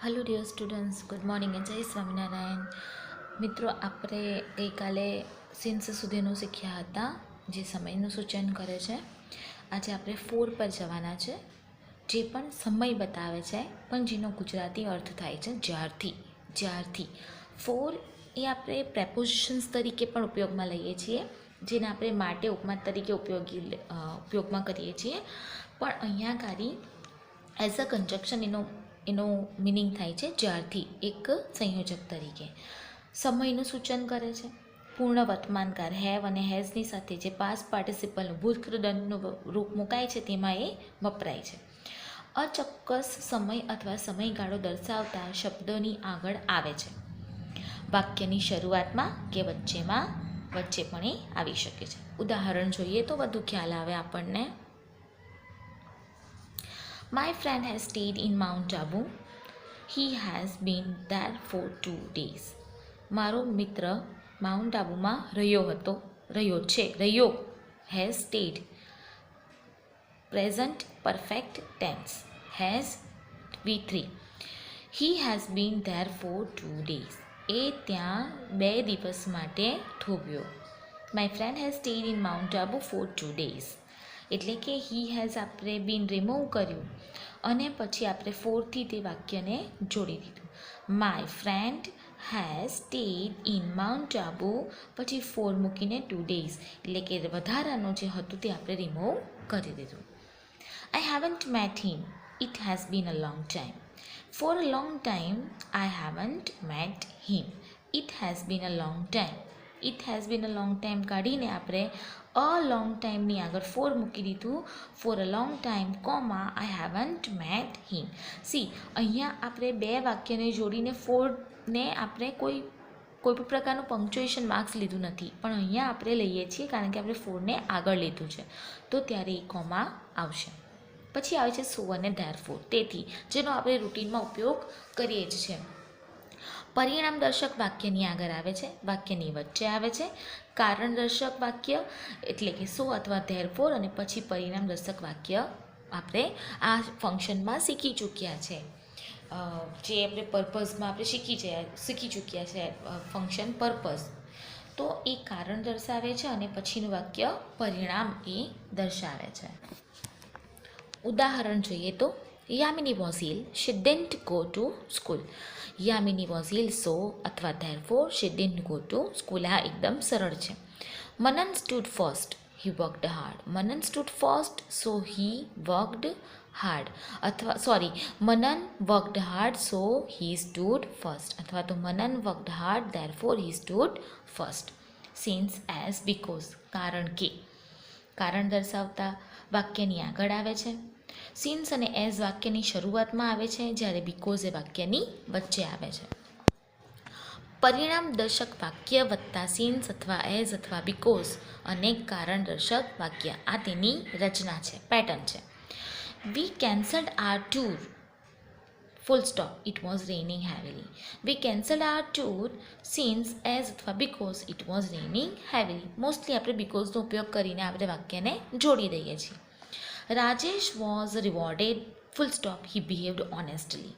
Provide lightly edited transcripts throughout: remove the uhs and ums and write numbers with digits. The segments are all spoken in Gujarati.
Hello dear students, good morning અને જય સ્વામિનારાયણ. મિત્રો, આપણે ગઈકાલે સિન્સ સુધીનું શીખ્યા હતા, જે સમયનું સૂચન કરે છે. આજે આપણે 4 પર જવાના છે, જે પણ સમય બતાવે છે, પણ જેનો ગુજરાતી અર્થ થાય છે જ્યારથી. 4 એ આપણે પ્રેપોઝિશન્સ તરીકે પણ ઉપયોગમાં લઈએ છીએ, જેને આપણે માટે ઉપમા તરીકે ઉપયોગમાં કરીએ છીએ. પણ અહીંયા ગાડી એઝ અ કન્જક્શન એનો મિનિંગ થાય છે જ્યારથી, એક સંયોજક તરીકે. સમયનું સૂચન કરે છે. પૂર્ણ વર્તમાનકાળ હેવ અને હેઝની સાથે જે પાસ્ટ પાર્ટિસિપલનું ભૂતકૃદંતનું રૂપ મુકાય છે તેમાં એ વપરાય છે. અચોક્કસ સમય અથવા સમયગાળો દર્શાવતા શબ્દોની આગળ આવે છે. વાક્યની શરૂઆતમાં કે વચ્ચે પણ એ આવી શકે છે. ઉદાહરણ જોઈએ તો વધુ ખ્યાલ આવે આપણને. My friend has stayed in Mount Abu. He has been there for 2 days. મારો મિત્ર માઉન્ટ આબુમાં રહ્યો. Has stayed. Present perfect tense. Has V3. He has been there for 2 days. એ ત્યાં 2 દિવસ માટે થોભ્યો. My friend has stayed in Mount Abu for 2 days. એટલે કે હી હેઝ આપણે બીન રિમૂવ કર્યું અને પછી આપણે 4થી તે વાક્યને જોડી દીધું. My friend has stayed in mount Abu, પછી 4 મૂકીને 2 days, એટલે કે વધારાનું જે હતું તે આપણે રિમૂવ કરી દીધું. I haven't met him. It has been a long time. For a long time, I haven't met him. It has been a long time. It has been a long time કાઢીને આપણે અ લોંગ ટાઈમની આગળ 4 મૂકી દીધું. For a long time comma I haven't mat હિમ. અહીંયા આપણે 2 વાક્યને જોડીને 4ને આપણે કોઈ પણ પ્રકારનું પંક્ચ્યુએશન માર્ક્સ લીધું નથી, પણ અહીંયા આપણે લઈએ છીએ કારણ કે આપણે 4ને આગળ લીધું છે, તો ત્યારે એ કોમા આવશે. પછી આવે છે સો અને ધેરફોર, તેથી, જેનો આપણે રૂટીનમાં ઉપયોગ કરીએ જ છે. પરિણામ દર્શક વાક્યની આગળ આવે છે, વાક્યની વચ્ચે આવે છે. કારણ દર્શક વાક્ય એટલે કે સો અથવા ધેરફોર, અને પછી પરિણામ દર્શક વાક્ય આપણે આ ફંક્શનમાં શીખી ચૂક્યા છે. જે આપણે પર્પઝમાં આપણે શીખી ચૂક્યા છે ફંક્શન પર્પઝ. તો એ કારણ દર્શાવે છે અને પછીનું વાક્ય પરિણામ એ દર્શાવે છે. ઉદાહરણ જોઈએ તો, Yamini was ill, she didn't go to school. Yamini was ill, so અથવા therefore she didn't go to school. આ એકદમ સરળ છે. Manan stood first, he worked hard. Manan stood first, so he worked hard. Manan worked hard, so he stood first. અથવા તો Manan worked hard, therefore he stood first. Since, as, because, કારણ કે. કારણ દર્શાવતા વાક્યની આગળ આવે છે. સિન્સ અને એઝ વાક્યની શરૂઆતમાં આવે છે, જ્યારે બીકોઝ એ વાક્યની વચ્ચે આવે છે. પરિણામ દર્શક વાક્ય વત્તા સિન્સ અથવા એઝ અથવા બીકોઝ અને કારણ દર્શક વાક્ય, આ તેની રચના છે, પેટર્ન છે. We cancelled our tour, full stop, it was raining heavily. We cancelled our tour, since, as અથવા because it was raining heavily. Mostly આપણે બીકોઝનો ઉપયોગ કરીને આપણે વાક્યને જોડી દઈએ છીએ. Rajesh was rewarded, full stop, he behaved honestly.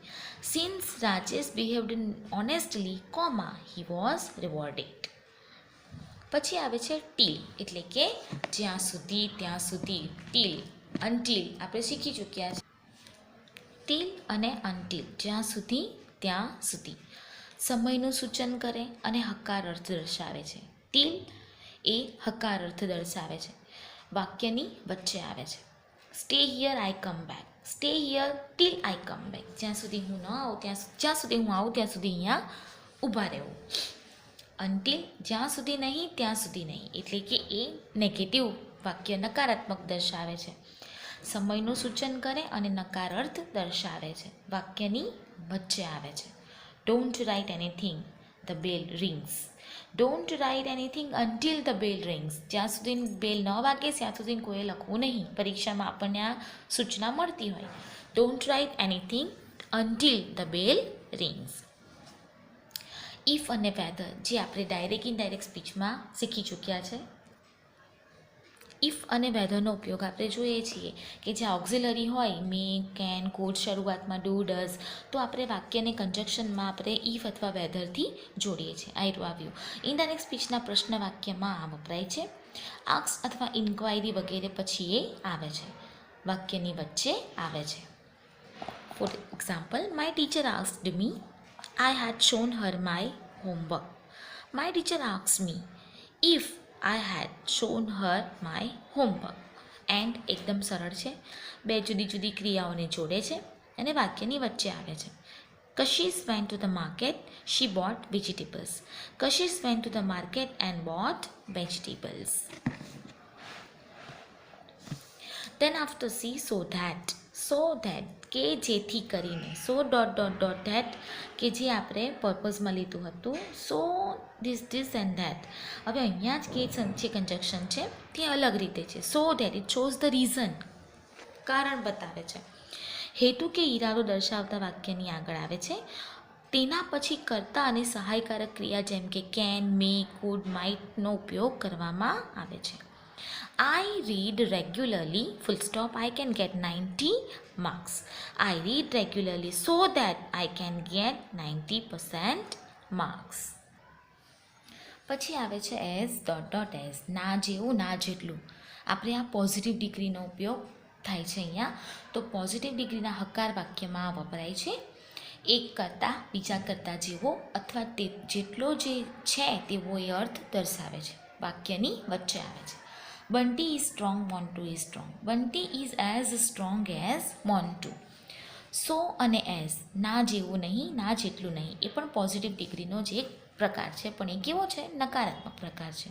Since Rajesh behaved honestly, comma, he was rewarded. પછી આવે છે ટીલ, એટલે કે જ્યાં સુધી ત્યાં સુધી. ટીલ, અનટીલ આપણે શીખી ચૂક્યા છે. ટીલ અને અનટીલ, જ્યાં સુધી ત્યાં સુધી. સમયનું સૂચન કરે અને હકાર અર્થ દર્શાવે છે. ટીલ એ હકાર અર્થ દર્શાવે છે, વાક્યની વચ્ચે આવે છે. Stay here I come back. Stay here till I come back. જ્યાં સુધી હું આવું ત્યાં સુધી અહીંયા ઊભા રહેવું. અનટીલ, જ્યાં સુધી નહીં ત્યાં સુધી નહીં, એટલે કે એ નેગેટિવ વાક્ય, નકારાત્મક દર્શાવે છે. સમયનું સૂચન કરે અને નકાર અર્થ દર્શાવે છે, વાક્યની વચ્ચે આવે છે. Don't write anything, the bell rings. Don't write anything until the bell rings. જ્યાં સુધી બેલ ન વાગે ત્યાં સુધી કોઈએ લખવું નહીં. પરીક્ષામાં આપણને આ સૂચના મળતી હોય. Don't write anything until the bell rings. If અને વેધર, જે આપણે ડાયરેક્ટ ઇનડાયરેક્ટ સ્પીચમાં શીખી ચૂક્યા છે. ઇફ અને વેધરનો ઉપયોગ આપણે જોઈએ છીએ કે જે ઓક્ઝિલરી હોય મે, કેન, કુડ, શરૂઆતમાં ડુ, ડઝ, તો આપણે વાક્યને કન્જક્શનમાં આપણે ઇફ અથવા વેધરથી જોડીએ છીએ. આયરું આવ્યું. ઇનડાયરેક્ટ સ્પીચના પ્રશ્ન વાક્યમાં આ વપરાય છે. આસ્ક અથવા ઇન્ક્વાયરી વગેરે પછી એ આવે છે, વાક્યની વચ્ચે આવે છે. For example, my teacher asked me, I had shown her my homework. My teacher asked me if I had shown her my homework. And એકદમ સરળ છે, બે જુદી જુદી ક્રિયાઓને જોડે છે અને વાક્યની વચ્ચે આવે છે. Kashish went to the market, she bought vegetables. Kashish went to the market and bought vegetables. Then after see, so that કે જેથી કરીને, સો ડોટ ડોટ ડોટ ધેટ કે જે આપણે પર્પઝમાં લીધું હતું, સો ધીસ એન્ડ ધેટ. હવે અહીંયા જ કે જે કન્જક્શન છે તે અલગ રીતે છે. So that it shows the reason, કારણ બતાવે છે. હેતુ કે ઈરાદો દર્શાવતા વાક્યની આગળ આવે છે. તેના પછી કર્તા અને સહાયકારક ક્રિયા જેમ કે કેન, મે, કુડ, માઇટનો ઉપયોગ કરવામાં આવે છે. I read regularly, full stop, I can get 90 marks. I read regularly so that I can get 90% marks. પછી આવે છે એઝ ડોટ ડોટ એઝ, ના જેવું ના જેટલું. આપણે આ પોઝિટિવ ડિગ્રીનો ઉપયોગ થાય છે અહીંયા. તો પોઝિટિવ ડિગ્રીના હકાર વાક્યમાં વપરાય છે. એક કરતાં બીજા કરતાં જેવો અથવા તે જેટલો જે છે તેવો એ અર્થ દર્શાવે છે, વાક્યની વચ્ચે આવે છે. Bunty is strong, Montu is strong. Bunty is as strong as Montu. સો અને એઝ, ના જેવું નહીં, ના જેટલું નહીં, એ પણ પોઝિટિવ ડિગ્રીનો જ એક પ્રકાર છે, પણ એ કેવો છે? નકારાત્મક પ્રકાર છે.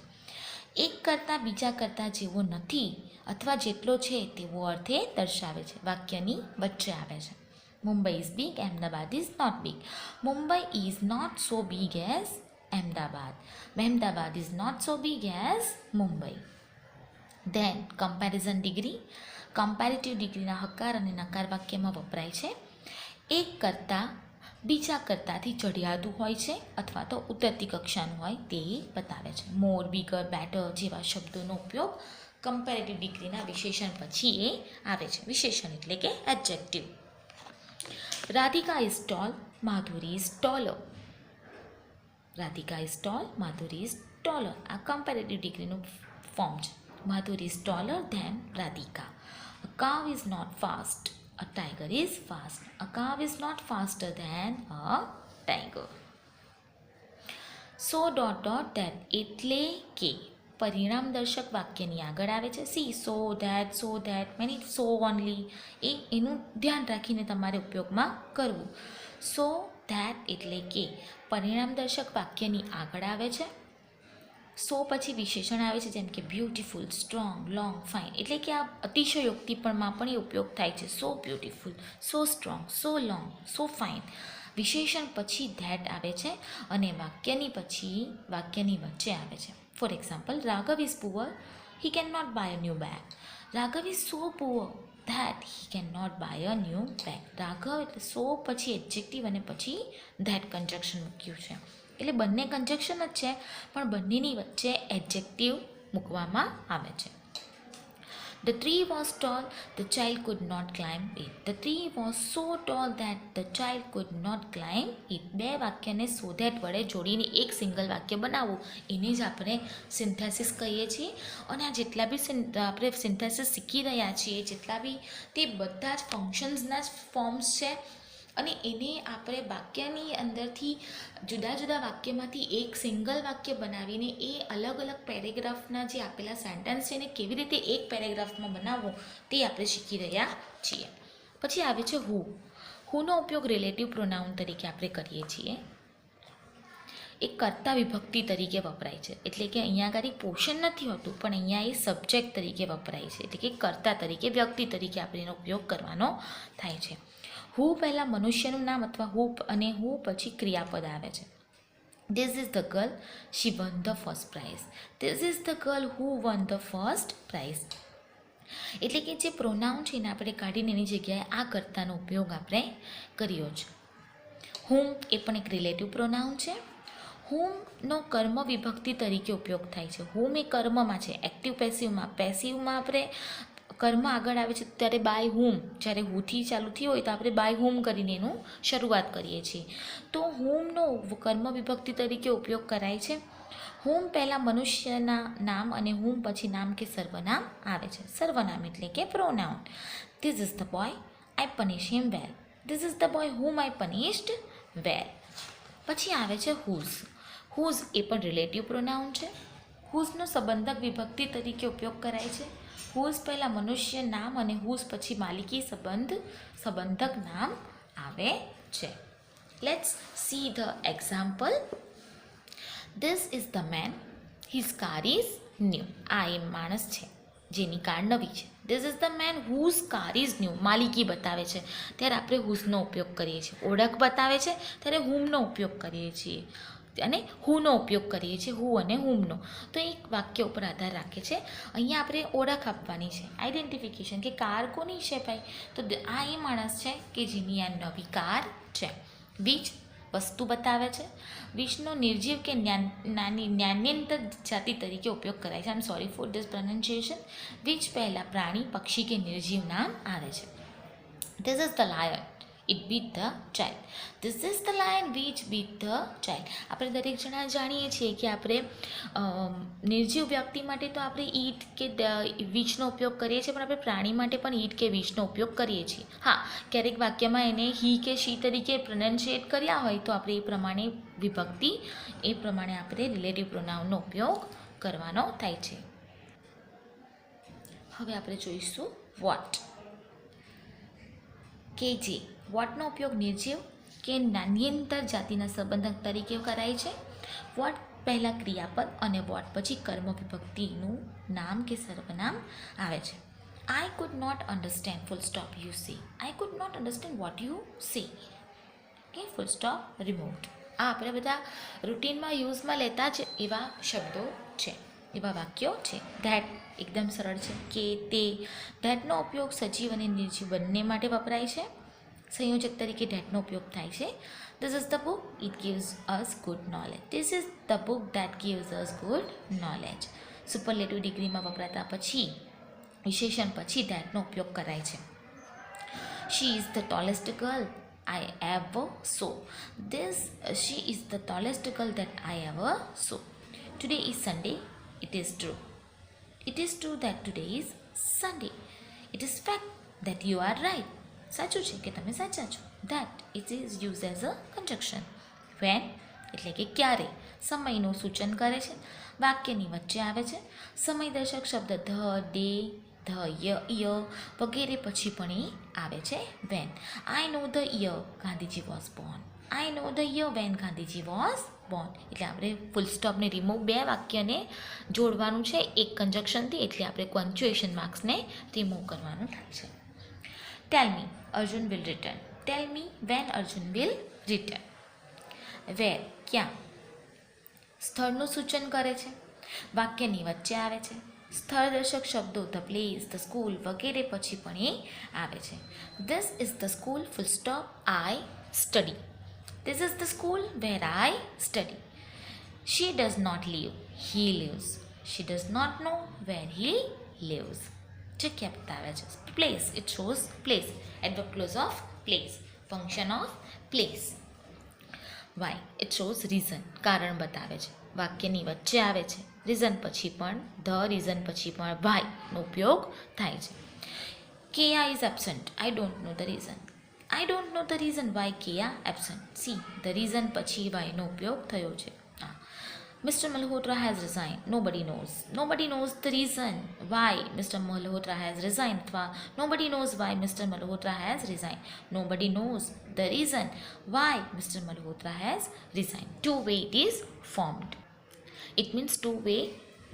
એક કરતાં બીજા કરતાં જેવો નથી અથવા જેટલો છે તેવો અર્થ એ દર્શાવે છે, વાક્યની વચ્ચે આવે છે. Mumbai is big, Ahmedabad is not big. Mumbai is not so big as Ahmedabad. Ahmedabad is not so big as Mumbai. Then comparison degree, comparative ડિગ્રીના હકાર અને નકાર વાક્યમાં વપરાય છે. એક કરતાં બીજા કરતાંથી ચઢિયાતું હોય છે અથવા તો ઉતરતી કક્ષાનું હોય તે બતાવે છે. મોર, બિગર, બેટર જેવા શબ્દોનો ઉપયોગ કમ્પેરેટિવ ડિગ્રીના વિશેષણ પછી એ આવે છે. વિશેષણ એટલે કે adjective. Radhika is tall, Madhuri is taller. Radhika is tall, Madhuri is taller. આ કમ્પેરેટિવ ડિગ્રીનું ફોર્મ છે. Madhuri is taller than Radhika. A cow is not fast. A tiger is fast. A cow is not faster than a tiger. So dot dot that એટલે કે પરિણામ દર્શક વાક્યની આગળ આવે છે. C, so that, many so only. એનું ધ્યાન રાખીને તમારે ઉપયોગમાં કરવું. સો ધેટ એટલે કે પરિણામ દર્શક વાક્યની આગળ આવે છે. સો પછી વિશેષણ આવે છે જેમ કે બ્યુટિફુલ, સ્ટ્રોંગ, લોંગ, ફાઇન. એટલે કે આ અતિશયોક્તિપણમાં પણ એ ઉપયોગ થાય છે. So beautiful, so strong, so long, so fine. વિશેષણ પછી ધેટ આવે છે અને વાક્યની પછી વાક્યની વચ્ચે આવે છે. For example, Raghav is poor, he can not buy a new bag. Raghav is so poor that he can not buy a new bag. Raghav એટલે સો પછી એડજેક્ટિવ અને પછી ધેટ કન્જક્શન મૂક્યું છે. એટલે બંને કન્જક્શન જ છે પણ બંનેની વચ્ચે એડજેક્ટિવ મૂકવામાં આવે છે. The tree was tall, the child could not climb it. The tree was so tall that the child could not climb it. બે વાક્યને સો ધેટ વડે જોડીને એક સિંગલ વાક્ય બનાવવું, એને જ આપણે સિન્થેસિસ કહીએ છીએ. અને આ જેટલા બી આપણે સિન્થેસિસ શીખી રહ્યા છીએ, જેટલા બી તે બધા જ ફંક્શન્સના જ ફોર્મ્સ છે. અને એને આપણે વાક્યની અંદરથી જુદા જુદા વાક્યમાંથી એક સિંગલ વાક્ય બનાવીને એ અલગ અલગ પેરેગ્રાફના જે આપેલા સેન્ટેન્સ છે એને કેવી રીતે એક પેરેગ્રાફમાં બનાવવું તે આપણે શીખી રહ્યા છીએ. પછી આવે છે હુ. હુનો ઉપયોગ રિલેટિવ પ્રોનાઉન તરીકે આપણે કરીએ છીએ. એ કર્તા વિભક્તિ તરીકે વપરાય છે. એટલે કે અહીંયા આગળ પોર્શન નથી હોતું પણ અહીંયા એ સબ્જેક્ટ તરીકે વપરાય છે. એટલે કે કર્તા તરીકે, વ્યક્તિ તરીકે આપણે એનો ઉપયોગ કરવાનો થાય છે. હુ પહેલાં મનુષ્યનું નામ અથવા હુ અને હુ પછી ક્રિયાપદ આવે છે. This is the girl, she won the first prize. This is the girl who won the first prize. એટલે કે જે પ્રોનાઉન છે એને આપણે કાઢીને એની જગ્યાએ આ કર્તાનો ઉપયોગ આપણે કર્યો છે. હુમ એ પણ એક રિલેટિવ પ્રોનાઉન છે. હુમનો કર્મ વિભક્તિ તરીકે ઉપયોગ થાય છે. હુમ એ કર્મમાં છે, એક્ટિવ પેસિવમાં. પેસિવમાં આપણે કર્મ આગળ આવે છે ત્યારે બાય હુમ, જ્યારે હુથી ચાલુ થયું હોય તો આપણે બાય હુમ કરીને એનું શરૂઆત કરીએ છીએ. તો હુમનો કર્મ વિભક્તિ તરીકે ઉપયોગ કરાય છે. હુમ પહેલાં મનુષ્યના નામ અને હુમ પછી નામ કે સર્વનામ આવે છે. સર્વનામ એટલે કે pronoun. This is the boy, I punish him well. This is the boy whom I punished well. પછી આવે છે હુઝ. હુઝ એ પણ રિલેટિવ પ્રોનાઉન છે. હુઝનો સંબંધક વિભક્તિ તરીકે ઉપયોગ કરાય છે. હુઝ પહેલાં મનુષ્ય નામ અને હુઝ પછી માલિકી સંબંધક નામ આવે છે. Let's see the example. This is the man, his car is new. આ એ માણસ છે જેની કાર નવી છે. This is the man whose car is new. માલિકી બતાવે છે ત્યારે આપણે હુઝનો ઉપયોગ કરીએ છીએ. ઓળખ બતાવે છે ત્યારે હુમનો ઉપયોગ કરીએ છીએ અને હુનો ઉપયોગ કરીએ છીએ, હુ અને હુમનો. તો એક વાક્ય ઉપર આધાર રાખે છે. અહીંયા આપણે ઓળખ આપવાની છે, આઈડેન્ટિફિકેશન, કે કાર કોની છે ભાઈ, તો આ એ માણસ છે કે જેની આ નવી કાર છે. વીજ વસ્તુ બતાવે છે. વીજનો નિર્જીવ કે જ્ઞાન્યંતર જાતિ તરીકે ઉપયોગ કરાય છે. I am sorry for this pronunciation. Which પહેલાં પ્રાણી, પક્ષી કે નિર્જીવ નામ આવે છે. This is the lion, it beat the child. This is the lion which beat the child. આપણે દરેક જણા જાણીએ છીએ કે આપણે નિર્જીવ વ્યક્તિ માટે તો આપણે ઈટ કે વીચનો ઉપયોગ કરીએ છીએ, પણ આપણે પ્રાણી માટે પણ ઈટ કે વીચનો ઉપયોગ કરીએ છીએ. હા, ક્યારેક વાક્યમાં એને હી કે શી તરીકે પ્રોનાઉન્સિએટ કર્યા હોય તો આપણે એ પ્રમાણે વિભક્તિ, એ પ્રમાણે આપણે રિલેટિવ પ્રોનાઉનનો ઉપયોગ કરવાનો થાય છે. હવે આપણે જોઈશું વોટ. કે જે વોટનો ઉપયોગ નિર્જીવ કે નાન્યંતર જાતિના સંબંધક તરીકે કરાય છે. વોટ પહેલાં ક્રિયાપદ અને વોટ પછી કર્મ વિભક્તિનું નામ કે સર્વનામ આવે છે. I could not understand full stop you say. I could not understand what you say. કે ફૂલ સ્ટોપ રિમૂવ્ડ. આ આપણે બધા રૂટીનમાં યુઝમાં લેતા જ એવા શબ્દો છે, એવા વાક્યો છે. ધેટ એકદમ સરળ છે. કે તે, ધેટનો ઉપયોગ સજીવ અને નિર્જીવ બંને માટે વપરાય છે. સંયોજક તરીકે ધેટનો ઉપયોગ થાય છે. This is the book, it gives us good knowledge. This is the book that gives us good knowledge. Superlative ડિગ્રીમાં વપરાતા પછી વિશેષણ પછી ધેટનો ઉપયોગ કરાય છે. She is the tallest girl I ever saw. She is the tallest girl that I ever saw. Today is Sunday. It is true. It is true that today is Sunday. It is fact that you are right. સાચું છે કે તમે સાચા છો. That it is used as a conjunction. When એટલે કે ક્યારે સમયનું સૂચન કરે છે. વાક્યની વચ્ચે આવે છે. સમયદર્શક શબ્દ ધ, ડે, ધ, ય વગેરે પછી પણ એ આવે છે when. I know the year Gandhiji was born. I know the year when Gandhiji was born. એટલે આપણે ફૂલ સ્ટોપને રિમૂવ, બે વાક્યને જોડવાનું છે એક કન્જક્શનથી, એટલે આપણે પંક્ચ્યુએશન માર્ક્સને રિમૂવ કરવાનું થાય છે. Tell me Arjun will return. Tell me when Arjun will return. Where ક્યાં સ્થળનું સૂચન કરે છે. વાક્યની વચ્ચે આવે છે. સ્થળદર્શક શબ્દો ધ પ્લેસ, ધ સ્કૂલ વગેરે પછી પણ એ આવે છે. This is the school full stop I study. This is the school where I study. She does not live, he lives. She does not know where he lives. જગ્યા બતાવે છે. Place, it shows place. Adverb clause of place. Function of place. Why, it shows reason, કારણ બતાવે છે. વાક્યની વચ્ચે આવે છે. રીઝન પછી પણ ધ, રીઝન પછી પણ વાયનો ઉપયોગ થાય છે. Keya is absent. I don't know the reason. I don't know the reason why Keya absent. See, the reason પછી વાયનો ઉપયોગ થયો છે. Mister Malhotra has resign. Nobody knows. Nobody knows the reason why mister Malhotra has resign, અથવા nobody knows why mister Malhotra has resign. Nobody knows the reason why mister Malhotra has resign. Two way it is formed. It means two way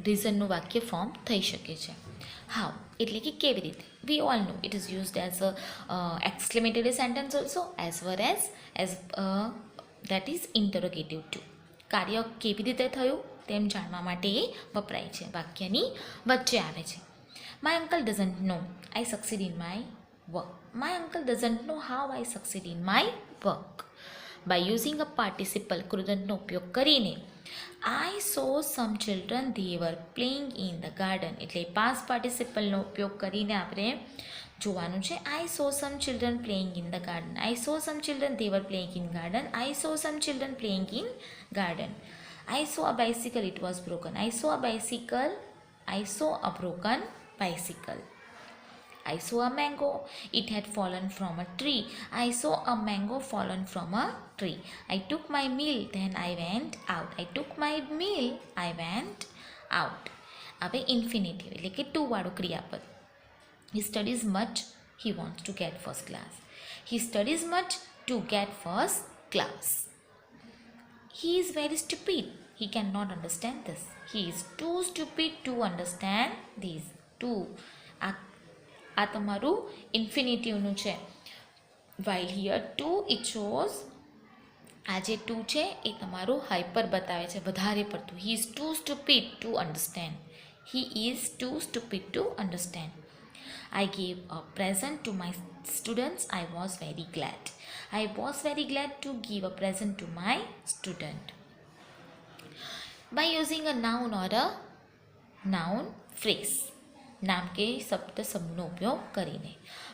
રીઝનનું વાક્ય ફોર્મ થઈ શકે છે. હાઉ એટલે કે કેવી રીતે. We all know it is used as a exclamatory sentence also as well as that is interrogative too. કાર્ય કેવી રીતે થયું તેમ જાણવા માટે એ વપરાય છે. વાક્યની વચ્ચે આવે છે. My uncle doesn't know I succeed in my work. My uncle doesn't know how I succeed in my work. By using a participle કૃદંતનો ઉપયોગ કરીને I saw some children they were playing in the garden, એટલે પાસ્ટ પાર્ટિસિપલનો ઉપયોગ કરીને આપણે જોવાનું છે. I saw some children playing in the garden, I saw some children they were playing in garden, I saw some children playing in garden. I saw a bicycle, it was broken. I saw a bicycle, I saw a broken bicycle. I saw a mango, it had fallen from a tree. I saw a mango fallen from a tree. I took my meal, then I went out. I took my meal, I went out. હવે ઇન્ફિનિટિવ એટલે કે ટુ વાળું ક્રિયાપદ. He studies much, he wants to get first class. He studies much to get first class. He is very stupid. He cannot understand this. He is too stupid to understand these. Too. આ તમારું ઇન્ફિનિટિવનું છે. While here to it shows આ જે ટુ છે એ તમારું હાઇપર બતાવે છે, વધારે પડતું. He is too stupid to understand. He is too stupid to understand. I gave a present to my students. I was very glad. I was very glad to give a present to my student. By using a noun or a noun phrase, નામ કે શબ્દ સમૂહનો ઉપયોગ કરીને.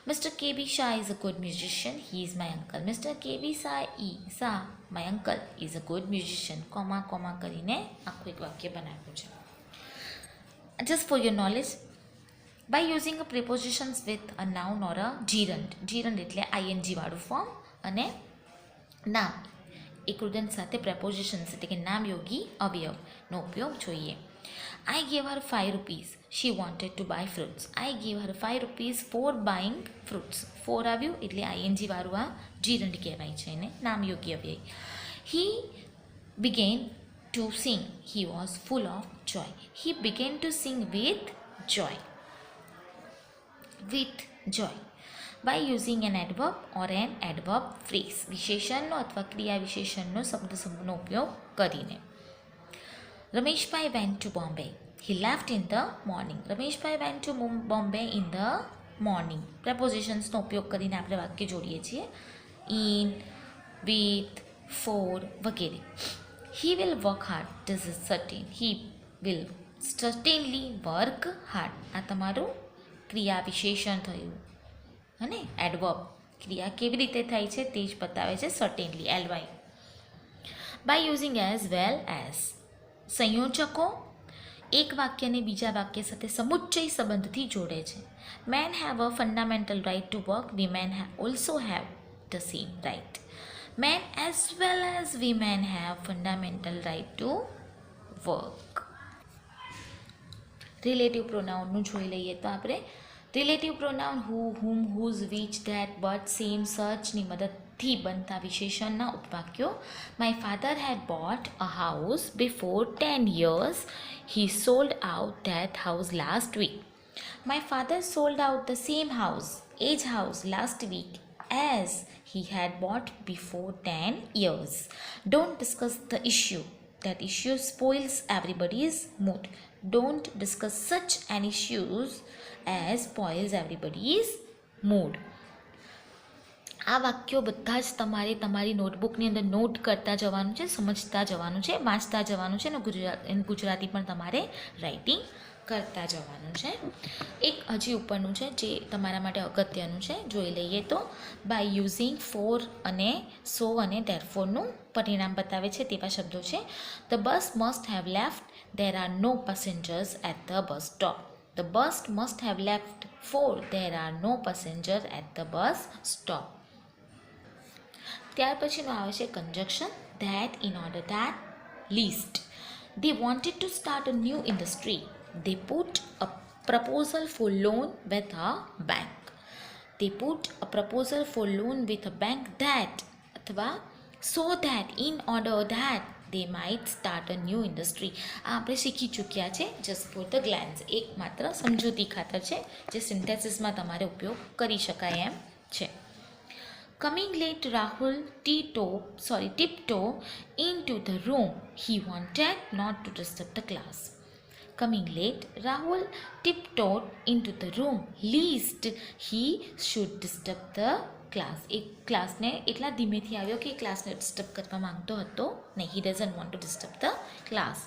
Mr. K.B. Shah is a good musician. He is my uncle. Mr. K.B. Shah, my uncle, is a good musician. Comma કરીને આખું એક વાક્ય બનાવ્યું છે. Just for your knowledge, by using a prepositions with a noun or a gerund, gerund એટલે ing વાળું ફોર્મ અને નામ એ કૃદંત સાથે prepositions એટલે કે નામયોગી અવયવનો ઉપયોગ જોઈએ. I gave her 5 rupees. She wanted to buy fruits. I gave her 5 rupees for buying fruits. 4 આવ્યું એટલે ing વાળું આ gerund કહેવાય છે એને નામયોગી અવયવ. He began to sing. He was full of joy. He began to sing with joy. With joy. By using an adverb or an adverb phrase, વિશેષણનો અથવા ક્રિયા વિશેષણનો શબ્દ સમૂહનો ઉપયોગ કરીને. Rameshbhai went to Bombay. He left in the morning. Rameshbhai went to Bombay in the morning. Prepositionsનો ઉપયોગ કરીને આપણે વાક્ય જોડીએ છીએ. In, with, for વગેરે. He will work hard. This is certain. He will certainly work hard. આ તમારું ક્રિયા વિશેષણ થયું. અને એડવર્બ ક્રિયા કેવી રીતે થાય છે તે જ બતાવે છે certainly ly. By using as well as, સંયોજકો એક વાક્યને બીજા વાક્ય સાથે સમુચ્ચય સંબંધથી જોડે છે. Men have a fundamental right to work, women also have the same right. Men as well as women have fundamental right to work. Relative પ્રોનાઉનનું જોઈ લઈએ તો આપણે relative pronoun who, whom, whose, which, that, but, same, સચની મદદથી બનતા વિશેષણના ઉપવાક્યો. My father had bought a house before 10 years. He sold out that house last week. My father sold out the same house, એ જ house, last week as he had bought before 10 years. Don't discuss the issue. That issue spoils everybody's mood. Don't discuss such an issues as spoils everybody's mood. આ વાક્યો બધા જ તમારે તમારી નોટબુકની અંદર નોટ કરતા જવાનું છે, સમજતા જવાનું છે, વાંચતા જવાનું છે અને ગુજરાતી પણ તમારે રાઇટિંગ કરતા જવાનું છે. એક હજી ઉપરનું છે જે તમારા માટે અગત્યનું છે, જોઈ લઈએ તો. બાય યુઝિંગ ફોર અને સો અને ધેરફોરનું પરિણામ બતાવે છે તેવા શબ્દો છે. The bus must have left, there are no passengers at the bus stop. The bus must have left for there are no passengers at the bus stop. ત્યાર પછીનું આવે છે conjunction that, in order that, least. They wanted to start a new industry. They put a proposal for loan with a bank. They put a proposal for loan with a bank that અથવા so that, in order that they might start a new industry. આ આપણે શીખી ચૂક્યા છે જસ્ટ ફોર ધ ગ્લાન્સ. એક માત્ર સમજૂતી ખાતર છે જે સિન્થેસિસમાં તમારે ઉપયોગ કરી શકાય એમ છે. Coming late, Rahul tiptoe into the room. He wanted not to disturb the class. Coming late, Rahul tiptoed into the room lest he should disturb the class. એ ક્લાસને એટલા ધીમેથી આવ્યો કે ક્લાસને ડિસ્ટર્બ કરવા માંગતો હતો નહીં. He doesn't want to disturb the class.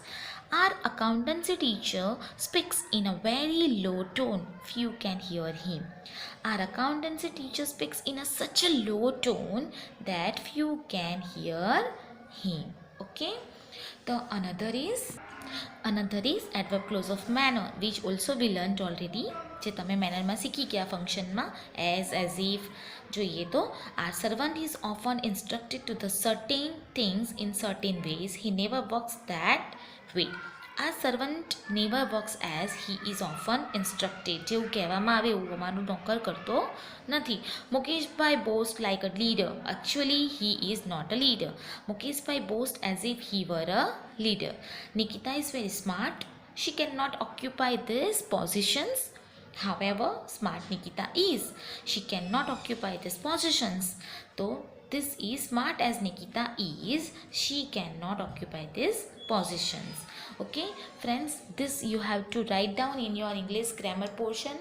Our accountancy teacher speaks in a very low tone. Few can hear him. Our accountancy teacher speaks in such a low tone that few can hear him. Okay. The another is adverb clause of manner, which also we learnt already. જે તમે મેનરમાં શીખી ગયા ફંક્શનમાં as if. જોઈએ તો our servant is often instructed to the certain things in certain ways. He never works that way. Our servant never works as he is often instructed. જેવું કહેવામાં આવે એવું અમારું નોકર કરતો નથી. મુકેશભાઈ boast like a leader. Actually he is not a leader. Mukeshbhai boast as if he were a leader. Nikita is very smart. She cannot occupy these positions. However, smart Nikita is. She cannot occupy these positions. So, this is smart as Nikita is. She cannot occupy these positions. Okay, friends, this you have to write down in your English grammar portion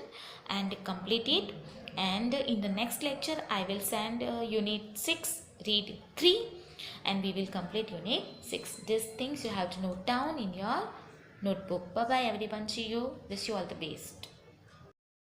and complete it. And in the next lecture, I will send Unit 6, read 3, and we will complete Unit 6. These things you have to note down in your notebook. Bye bye everyone. See you. Wish you all the best.